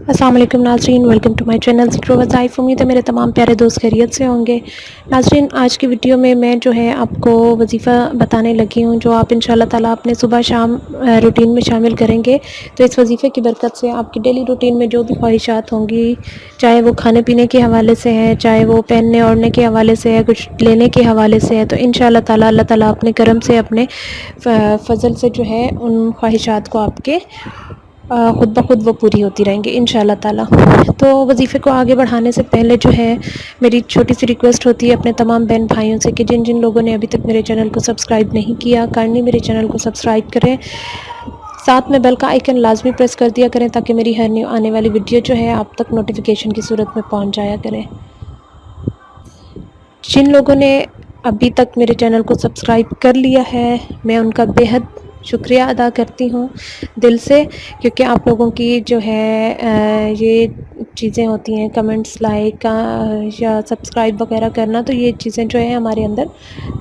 अस्सलाम वालेकुम नाज़रीन, वेलकम टू माय चैनल ज़िक्र वज़ाइफ़। उम्मीद है मेरे तमाम प्यारे दोस्त खैरियत से होंगे। नाज़रीन, आज की वीडियो में मैं जो है आपको वजीफ़ा बताने लगी हूँ, जो आप इंशाअल्लाह ताला अपने सुबह शाम रूटीन में शामिल करेंगे तो इस वजीफ़े की बरकत से आपकी डेली रूटीन में जो भी ख्वाहिशात होंगी, चाहे वो खाने पीने के हवाले से है, चाहे वो पहनने ओढ़ने के हवाले से है, कुछ लेने के हवाले से है, तो इंशाअल्लाह ताला अल्लाह ताला अपने करम से, अपने फ़ज़ल से जो है उन ख्वाहिशात को आपके ख़ुद ब खुद वो पूरी होती रहेंगी इंशाअल्लाह ताला। तो वजीफ़े को आगे बढ़ाने से पहले जो है मेरी छोटी सी रिक्वेस्ट होती है अपने तमाम बहन भाइयों से कि जिन जिन लोगों ने अभी तक मेरे चैनल को सब्सक्राइब नहीं किया, काइंडली मेरे चैनल को सब्सक्राइब करें, साथ में बेल का आइकन लाजमी प्रेस कर दिया करें ताकि मेरी हर न्यू आने वाली वीडियो जो है आप तक नोटिफिकेशन की सूरत में पहुँच जाया करें। जिन लोगों ने अभी तक मेरे चैनल को सब्सक्राइब कर लिया है, मैं उनका बेहद शुक्रिया अदा करती हूँ दिल से, क्योंकि आप लोगों की जो है ये चीज़ें होती हैं, कमेंट्स, लाइक या सब्सक्राइब वगैरह करना, तो ये चीज़ें जो है हमारे अंदर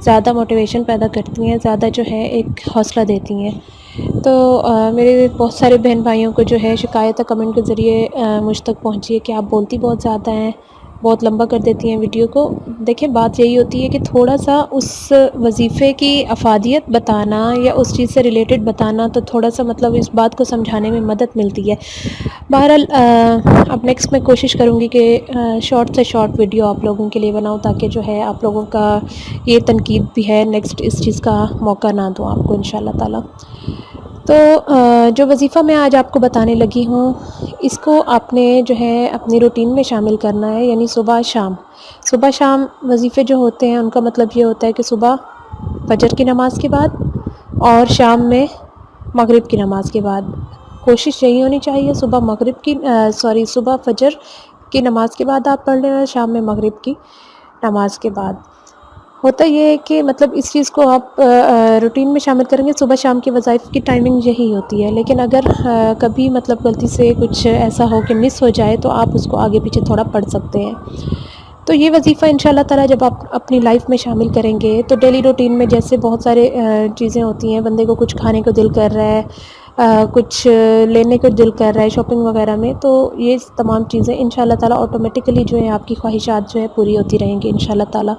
ज़्यादा मोटिवेशन पैदा करती हैं, ज़्यादा जो है एक हौसला देती हैं। तो मेरे बहुत सारे बहन भाइयों को जो है शिकायत कमेंट के ज़रिए मुझ तक पहुँची है कि आप बोलती बहुत ज़्यादा हैं, बहुत लंबा कर देती हैं वीडियो को। देखिए, बात यही होती है कि थोड़ा-सा उस वजीफ़े की अफ़ादियत बताना या उस चीज़ से रिलेटेड बताना, तो थोड़ा-सा मतलब इस बात को समझाने में मदद मिलती है। बहरहाल अब नेक्स्ट मैं कोशिश करूँगी कि शॉर्ट से शॉर्ट वीडियो आप लोगों के लिए बनाऊँ, ताकि जो है आप लोगों का ये तनकीद भी है नेक्स्ट इस चीज़ का मौका ना दूँ आपको इंशाअल्लाह ताला। तो जो वजीफ़ा मैं आज आपको बताने लगी हूँ, इसको आपने जो है अपनी रूटीन में शामिल करना है, यानी सुबह शाम वजीफ़े जो होते हैं उनका मतलब ये होता है कि सुबह फजर की नमाज़ के बाद और शाम में मगरिब की नमाज़ के बाद। कोशिश यही होनी चाहिए सुबह फजर की नमाज़ के बाद आप पढ़ लें और शाम में मगरिब की नमाज़ के बाद। होता ये है कि मतलब इस चीज़ को आप रूटीन में शामिल करेंगे, सुबह शाम की वज़ाइफ़ की टाइमिंग यही होती है। लेकिन अगर कभी मतलब गलती से कुछ ऐसा हो कि मिस हो जाए, तो आप उसको आगे पीछे थोड़ा पढ़ सकते हैं। तो ये वजीफ़ा इंशाअल्लाह ताला जब आप अपनी लाइफ में शामिल करेंगे, तो डेली रूटीन में जैसे बहुत सारे चीज़ें होती हैं, बंदे को कुछ खाने को दिल कर रहा है, कुछ लेने को दिल कर रहा है शॉपिंग वगैरह में, तो ये तमाम चीज़ें इंशाअल्लाह ताला ऑटोमेटिकली जो है आपकी ख्वाहिशात जो है पूरी होती रहेंगी इंशाअल्लाह ताला।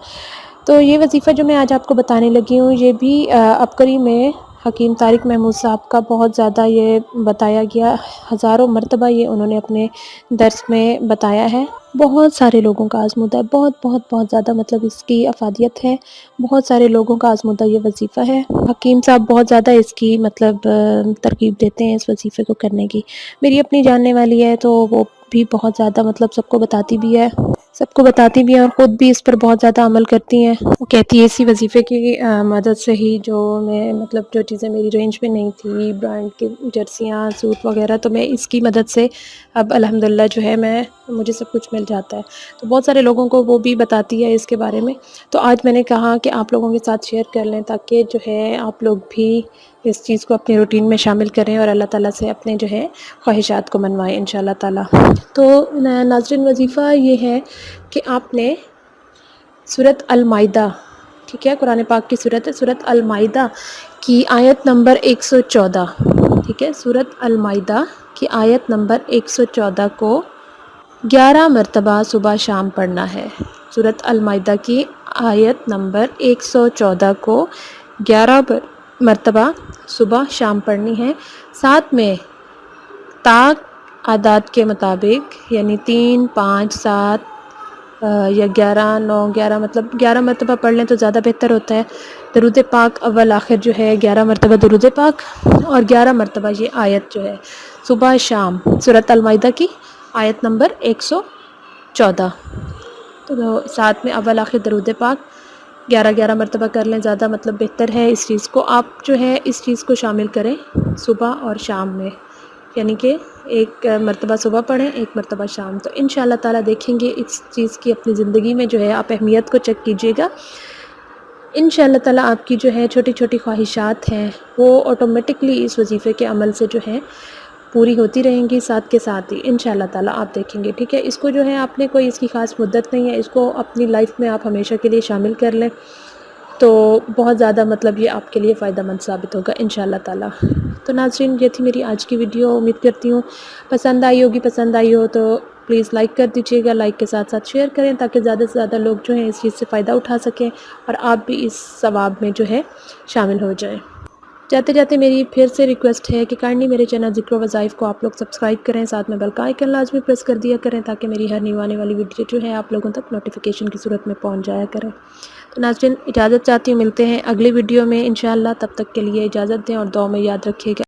तो ये वजीफ़ा जो मैं आज आपको बताने लगी हूँ, ये भी अबकरी में हकीम तारिक महमूद साहब का बहुत ज़्यादा ये बताया गया, हज़ारों मरतबा ये उन्होंने अपने दर्स में बताया है। बहुत सारे लोगों का आज़मूदा है, बहुत ज़्यादा मतलब इसकी अफ़ादियत है, बहुत सारे लोगों का आज़मूदा ये वजीफ़ा है। हकीम साहब बहुत ज़्यादा इसकी मतलब तरग़ीब देते हैं इस वजीफ़े को करने की। मेरी अपनी जानने वाली है, तो वो भी बहुत ज़्यादा मतलब सबको बताती भी है और ख़ुद भी इस पर बहुत ज़्यादा अमल करती हैं। वो कहती है इसी वजीफ़े की मदद से ही जो मैं मतलब जो चीज़ें मेरी रेंज में नहीं थी, ब्रांड की जर्सियाँ, सूट वग़ैरह, तो मैं इसकी मदद से अब अल्हम्दुलिल्लाह जो है मुझे सब कुछ मिल जाता है। तो बहुत सारे लोगों को वो भी बताती है इसके बारे में। तो आज मैंने कहा कि आप लोगों के साथ शेयर कर लें, ताकि जो है आप लोग भी इस चीज़ को अपनी रूटीन में शामिल करें और अल्लाह ताला से अपने जो है ख्वाहिशात को मनवाएँ इंशाअल्लाह ताला। तो नाज़रीन, वजीफ़ा ये है कि आपने सूरत अल-माइदा, ठीक है, कुरान पाक की सूरत है, सूरत अल-माइदा की आयत नंबर 114, ठीक है, सूरत अल-माइदा की आयत नंबर 114 को 11 मरतबा सुबह शाम पढ़ना है। सूरत अल-माइदा की आयत नंबर 114 को 11 मरतबा सुबह शाम पढ़नी है। साथ में ताक आदाद के मुताबिक, यानी 3, 5, 7 या 11, 9, 11 मतलब 11 मरतबा पढ़ लें तो ज़्यादा बेहतर होता है। दरूद पाक अव्वल आखिर जो है 11 मरतबा दरूद पाक और 11 मरतबा ये आयत जो है सुबह शाम, सूरत अल-माइदा की आयत नंबर 114। तो साथ में अव्वल आखिर दरूद पाक 11 मरतबा कर लें, ज़्यादा मतलब बेहतर है। इस चीज़ को आप जो है इस चीज़ को शामिल करें सुबह और शाम में, यानी कि एक मरतबा सुबह पढ़ें, एक मरतबा शाम। तो इंशाअल्लाह ताला देखेंगे इस चीज़ की अपनी ज़िंदगी में जो है आप अहमियत को चेक कीजिएगा। इंशाअल्लाह ताला आपकी जो है छोटी छोटी ख्वाहिशात हैं वो ऑटोमेटिकली इस वजीफ़े के अमल से जो है पूरी होती रहेंगी, साथ के साथ ही इंशाअल्लाह ताला आप देखेंगे, ठीक है। इसको जो है आपने कोई इसकी ख़ास मुद्दत नहीं है, इसको अपनी लाइफ में आप हमेशा के लिए शामिल कर लें। تو بہت زیادہ مطلب یہ آپ کے لیے فائدہ مند ثابت ہوگا انشاءاللہ تعالیٰ۔ تو ناظرین یہ تھی میری آج کی ویڈیو، امید کرتی ہوں پسند آئی ہوگی، پسند آئی ہو تو پلیز لائک کر دیجیے گا، لائک کے ساتھ ساتھ شیئر کریں تاکہ زیادہ سے زیادہ لوگ جو ہیں اس چیز سے فائدہ اٹھا سکیں اور آپ بھی اس ثواب میں جو ہے شامل ہو جائیں۔ جاتے جاتے میری پھر سے ریکویسٹ ہے کہ کائنڈلی میرے چینل ذکر و وظائف کو آپ لوگ سبسکرائب کریں، ساتھ میں بیل کا آئیکن لازمی پریس کر دیا کریں تاکہ میری ہر نیو آنے والی ویڈیو جو ہے آپ لوگوں تک نوٹیفیکیشن کی صورت میں پہنچ جایا کرے۔ تو ناظرین اجازت چاہتی ہوں، ملتے ہیں اگلی ویڈیو میں انشاءاللہ، تب تک کے لیے اجازت دیں اور دعا میں یاد رکھیے گا۔